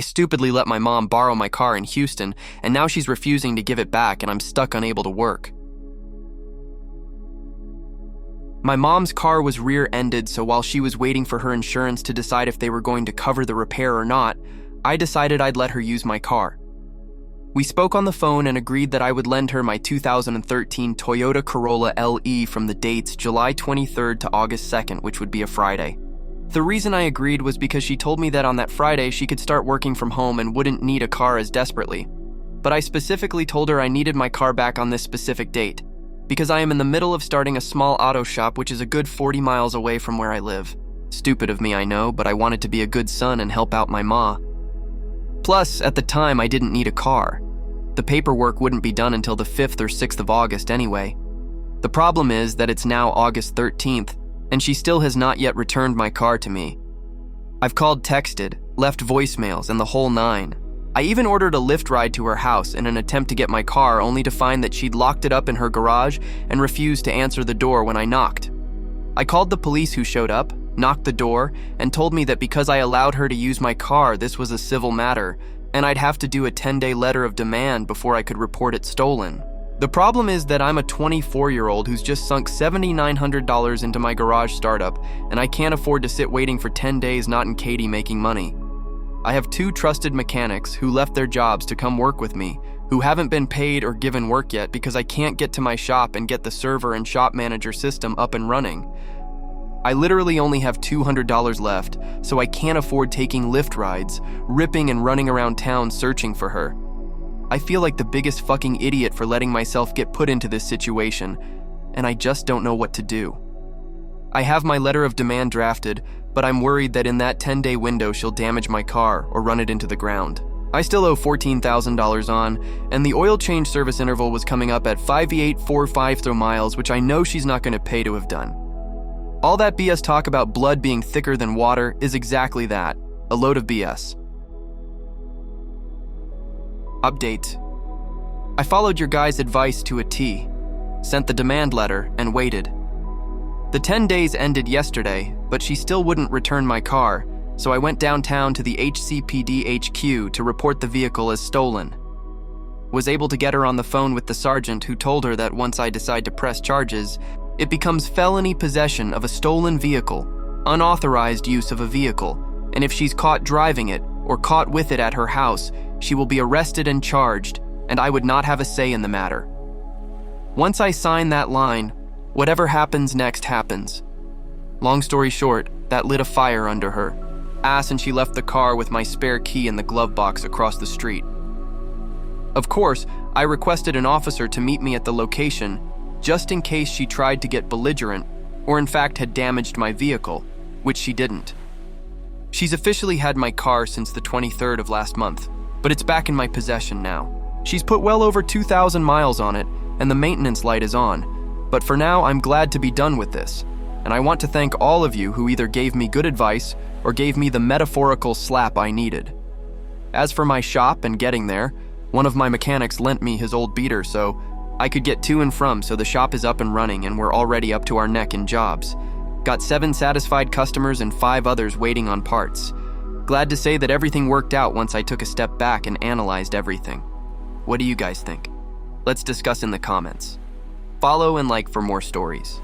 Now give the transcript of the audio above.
stupidly let my mom borrow my car in Houston, and now she's refusing to give it back and I'm stuck unable to work. My mom's car was rear-ended, so while she was waiting for her insurance to decide if they were going to cover the repair or not, I decided I'd let her use my car. We spoke on the phone and agreed that I would lend her my 2013 Toyota Corolla LE from the dates July 23rd to August 2nd, which would be a Friday. The reason I agreed was because she told me that on that Friday she could start working from home and wouldn't need a car as desperately. But I specifically told her I needed my car back on this specific date, because I am in the middle of starting a small auto shop which is a good 40 miles away from where I live. Stupid of me, I know, but I wanted to be a good son and help out my ma. Plus, at the time, I didn't need a car. The paperwork wouldn't be done until the 5th or 6th of August anyway. The problem is that it's now August 13th, and she still has not yet returned my car to me. I've called, texted, left voicemails, and the whole nine. I even ordered a Lyft ride to her house in an attempt to get my car, only to find that she'd locked it up in her garage and refused to answer the door when I knocked. I called the police who showed up, knocked the door, and told me that because I allowed her to use my car, this was a civil matter, and I'd have to do a 10-day letter of demand before I could report it stolen. The problem is that I'm a 24-year-old who's just sunk $7,900 into my garage startup, and I can't afford to sit waiting for 10 days not in Katie making money. I have 2 trusted mechanics who left their jobs to come work with me, who haven't been paid or given work yet because I can't get to my shop and get the server and shop manager system up and running. I literally only have $200 left, so I can't afford taking Lyft rides, ripping and running around town searching for her. I feel like the biggest fucking idiot for letting myself get put into this situation, and I just don't know what to do. I have my letter of demand drafted, but I'm worried that in that 10-day window she'll damage my car or run it into the ground. I still owe $14,000 on, and the oil change service interval was coming up at 5,845 miles, which I know she's not going to pay to have done. All that BS talk about blood being thicker than water is exactly that, a load of BS. Update. I followed your guys' advice to a T, sent the demand letter, and waited. The 10 days ended yesterday, but she still wouldn't return my car, so I went downtown to the HCPD HQ to report the vehicle as stolen. Was able to get her on the phone with the sergeant, who told her that once I decide to press charges, it becomes felony possession of a stolen vehicle, unauthorized use of a vehicle, and if she's caught driving it or caught with it at her house, she will be arrested and charged, and I would not have a say in the matter. Once I sign that line, whatever happens next happens. Long story short, that lit a fire under her ass, and she left the car with my spare key in the glove box across the street. Of course, I requested an officer to meet me at the location just in case she tried to get belligerent or in fact had damaged my vehicle, which she didn't. She's officially had my car since the 23rd of last month, but it's back in my possession now. She's put well over 2,000 miles on it, and the maintenance light is on, but for now I'm glad to be done with this, and I want to thank all of you who either gave me good advice or gave me the metaphorical slap I needed. As for my shop and getting there, one of my mechanics lent me his old beater so I could get to and from, so the shop is up and running and we're already up to our neck in jobs. Got 7 satisfied customers and 5 others waiting on parts. Glad to say that everything worked out once I took a step back and analyzed everything. What do you guys think? Let's discuss in the comments. Follow and like for more stories.